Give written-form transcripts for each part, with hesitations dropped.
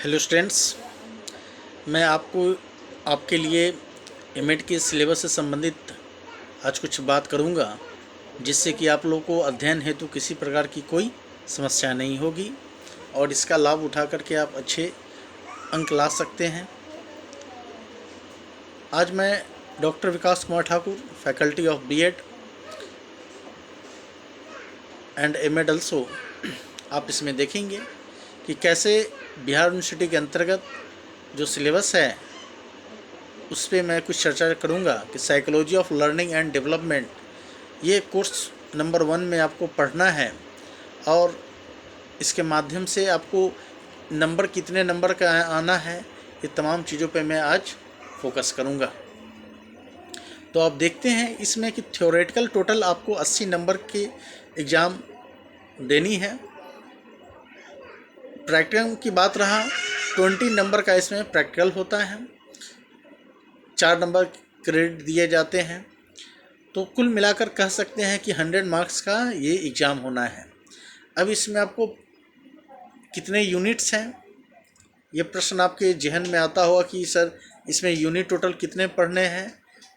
Hello students, मैं आपके लिए एमएड के सिलेबस से संबंधित आज कुछ बात करूंगा, जिससे कि आप लोगों को अध्ययन हेतु किसी प्रकार की कोई समस्या नहीं होगी और इसका लाभ उठा करके आप अच्छे अंक ला सकते हैं। आज मैं doctor Vikas Kumar Thakur, faculty of BEd and MEd also, आप इसमें देखेंगे कि कैसे बिहार यूनिवर्सिटी के अंतर्गत जो सिलेबस है उस पर मैं कुछ चर्चा करूंगा कि psychology of learning and development, ये कोर्स नंबर 1 में आपको पढ़ना है और इसके माध्यम से आपको नंबर कितने नंबर का आना है, ये तमाम चीज़ों पे मैं आज फोकस करूंगा। तो आप देखते हैं इसमें कि थ्योरेटिकल टोटल आपको 80 नंबर की एग्ज़ाम देनी है। प्रैक्टिकल की बात रहा, 20 नंबर का इसमें प्रैक्टिकल होता है, 4 नंबर क्रेडिट दिए जाते हैं। तो कुल मिलाकर कह सकते हैं कि 100 मार्क्स का ये एग्ज़ाम होना है। अब इसमें आपको कितने यूनिट्स हैं, ये प्रश्न आपके जहन में आता होगा कि सर इसमें यूनिट टोटल कितने पढ़ने हैं।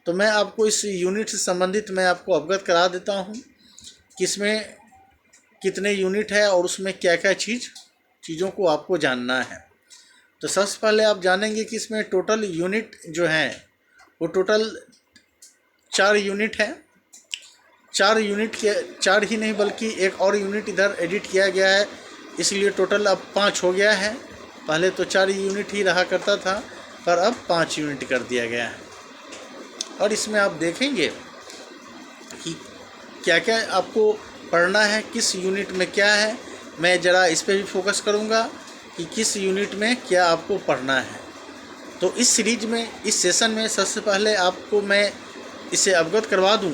तो मैं आपको इस यूनिट से संबंधित मैं आपको अवगत करा देता हूँ कि इसमें कितने यूनिट है और उसमें क्या क्या चीज़ों को आपको जानना है। तो सबसे पहले आप जानेंगे कि इसमें टोटल यूनिट जो हैं वो टोटल 4 यूनिट है। 4 यूनिट के 4 ही नहीं बल्कि एक और यूनिट इधर एडिट किया गया है, इसलिए टोटल अब 5 हो गया है। पहले तो 4 यूनिट ही रहा करता था, पर अब 5 यूनिट कर दिया गया है। और इसमें आप देखेंगे कि क्या क्या आपको पढ़ना है, किस यूनिट में क्या है। मैं ज़रा इस पर भी फोकस करूँगा कि किस यूनिट में क्या आपको पढ़ना है। तो इस सीरीज में, इस सेशन में सबसे पहले आपको मैं इसे अवगत करवा दूं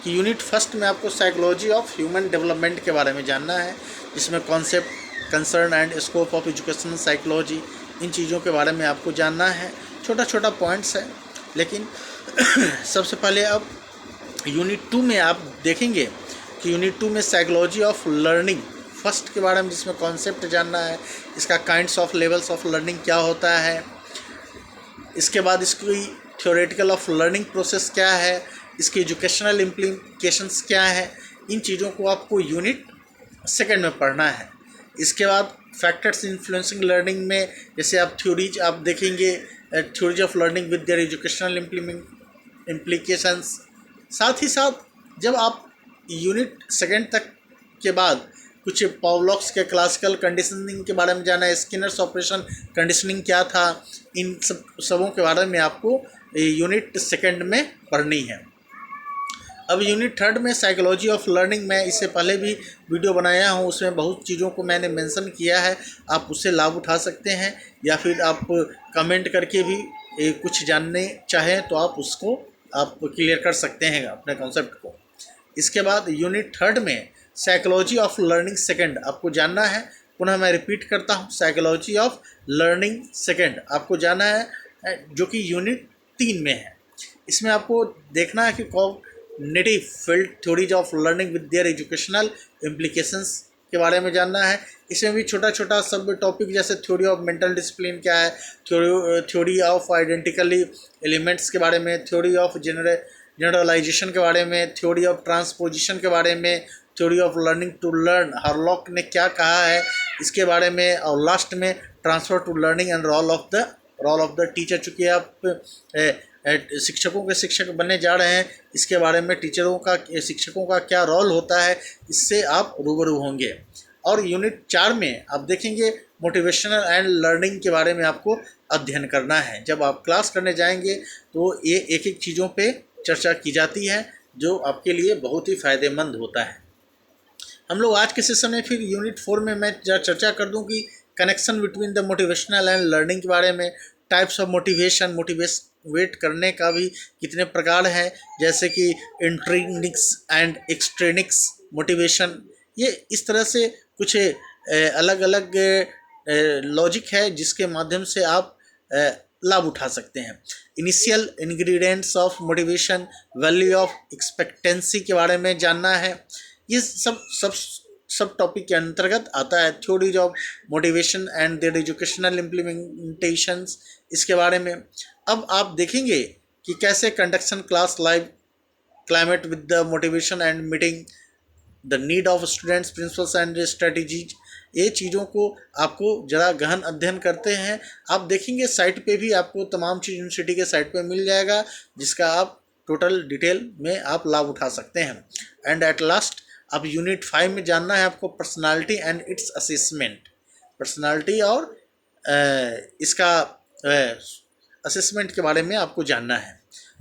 कि यूनिट फर्स्ट में आपको साइकोलॉजी ऑफ ह्यूमन डेवलपमेंट के बारे में जानना है, जिसमें concept, concern and scope of educational psychology, इन चीज़ों के बारे में आपको जानना है। छोटा छोटा पॉइंट्स है, लेकिन सबसे पहले अब यूनिट 2 में आप देखेंगे कि यूनिट 2 में साइकोलॉजी ऑफ लर्निंग फर्स्ट के बारे में, जिसमें कॉन्सेप्ट जानना है, इसका kinds of levels of learning क्या होता है, इसके बाद इसकी थ्योरेटिकल ऑफ लर्निंग प्रोसेस क्या है, इसके एजुकेशनल इम्प्लीकेशंस क्या है। इन चीज़ों को आपको यूनिट 2 में पढ़ना है। इसके बाद फैक्टर्स इन्फ्लुएंसिंग लर्निंग में जैसे आप थ्योरीज आप देखेंगे, theories of learning with their educational implications. साथ ही साथ जब आप यूनिट 2 तक के बाद कुछ पावलॉक्स के क्लासिकल कंडीशनिंग के बारे में जाना है, स्किनर्स ऑपरेशन कंडीशनिंग क्या था, इन सबों के बारे में आपको यूनिट 2 में पढ़नी है। अब यूनिट 3 में साइकोलॉजी ऑफ लर्निंग, मैं इससे पहले भी वीडियो बनाया हूँ, उसमें बहुत चीज़ों को मैंने मेंशन किया है, आप उससे लाभ उठा सकते हैं, या फिर आप कमेंट करके भी कुछ जानने चाहें तो आप उसको आप क्लियर कर सकते हैं अपने कॉन्सेप्ट को। इसके बाद यूनिट 3 में साइकोलॉजी ऑफ लर्निंग 2 आपको जानना है। पुनः मैं रिपीट करता हूँ, साइकोलॉजी ऑफ लर्निंग 2 आपको जाना है, जो कि यूनिट 3 में है। इसमें आपको देखना है कि cognitive field theories of learning with their educational implications के बारे में जानना है। इसमें भी छोटा छोटा सब टॉपिक जैसे थ्योरी ऑफ मेंटल डिसिप्लिन क्या है, थ्योरी ऑफ आइडेंटिकली एलिमेंट्स के बारे में, थ्योरी ऑफ जनरलाइजेशन के बारे में, थ्योरी ऑफ ट्रांसपोजिशन के बारे में, theory of learning to learn, Hurlock ने क्या कहा है इसके बारे में, और लास्ट में transfer to learning and role of the teacher. चूँकि आप शिक्षकों के शिक्षक बनने जा रहे हैं, इसके बारे में शिक्षकों का क्या रोल होता है, इससे आप रूबरू होंगे। और यूनिट 4 में आप देखेंगे मोटिवेशनल एंड लर्निंग के बारे में आपको अध्ययन करना है। जब आप क्लास करने जाएंगे तो ये एक एक चीज़ों पे चर्चा की जाती है, जो आपके लिए बहुत ही फ़ायदेमंद होता है। हम लोग आज के सेशन में फिर यूनिट 4 में मैं चर्चा कर दूं कि connection between the motivational and learning के बारे में, टाइप्स ऑफ मोटिवेट करने का भी कितने प्रकार हैं, जैसे कि इंट्रिनिक्स एंड एक्सट्रिनिक्स मोटिवेशन। ये इस तरह से कुछ अलग अलग लॉजिक है जिसके माध्यम से आप लाभ उठा सकते हैं। Initial ingredients of motivation, value of expectancy के बारे में जानना है। ये सब सब टॉपिक के अंतर्गत आता है। Theories of motivation and there educational implementations, इसके बारे में। अब आप देखेंगे कि कैसे conduction class live climate with the motivation and meeting the need of students principles and strategies, ये चीज़ों को आपको ज़रा गहन अध्ययन करते हैं। आप देखेंगे साइट पे भी आपको तमाम चीज़ यूनिवर्सिटी के साइट पे मिल जाएगा, जिसका आप टोटल डिटेल में आप लाभ उठा सकते हैं। एंड एट लास्ट अब यूनिट 5 में जानना है आपको personality and it's assessment, personality और इसका असेसमेंट के बारे में आपको जानना है।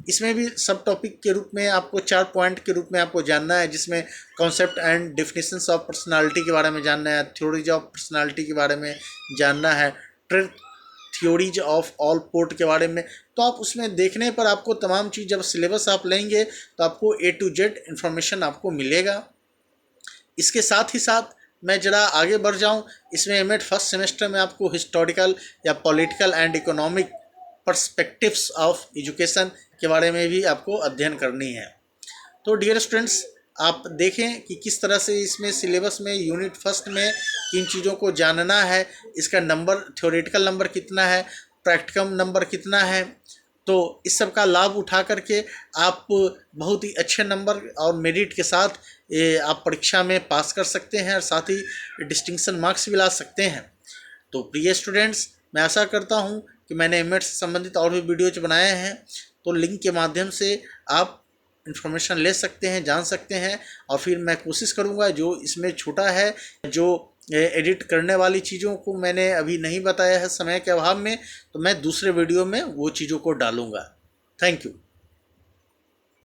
इसमें भी सब टॉपिक के रूप में आपको 4 पॉइंट के रूप में आपको जानना है, जिसमें concept and definitions of personality के बारे में जानना है, थ्योरीज ऑफ पर्सनालिटी के बारे में जानना है, trade theories of all port के बारे में। तो आप उसमें देखने पर आपको तमाम चीज़, जब सिलेबस आप लेंगे तो आपको A to Z इन्फॉर्मेशन आपको मिलेगा। इसके साथ ही साथ मैं ज़रा आगे बढ़ जाऊं, इसमें एमएड फर्स्ट सेमेस्टर में आपको हिस्टोरिकल या political and economic perspectives of education के बारे में भी आपको अध्ययन करनी है। तो डियर स्टूडेंट्स, आप देखें कि किस तरह से इसमें सिलेबस में यूनिट फर्स्ट में किन चीज़ों को जानना है, इसका नंबर, थ्योरेटिकल नंबर कितना है, प्रैक्टिकम नंबर कितना है। तो इस सब का लाभ उठा करके आप बहुत ही अच्छे नंबर और मेरिट के साथ आप परीक्षा में पास कर सकते हैं और साथ ही डिस्टिंक्शन मार्क्स भी ला सकते हैं। तो प्रिय स्टूडेंट्स, मैं आशा करता हूं कि मैंने एमएड से संबंधित और भी वीडियोज बनाए हैं, तो लिंक के माध्यम से आप इन्फॉर्मेशन ले सकते हैं, जान सकते हैं। और फिर मैं कोशिश करूंगा जो इसमें छूटा है, जो एडिट करने वाली चीज़ों को मैंने अभी नहीं बताया है समय के अभाव में, तो मैं दूसरे वीडियो में वो चीज़ों को डालूंगा। Thank you.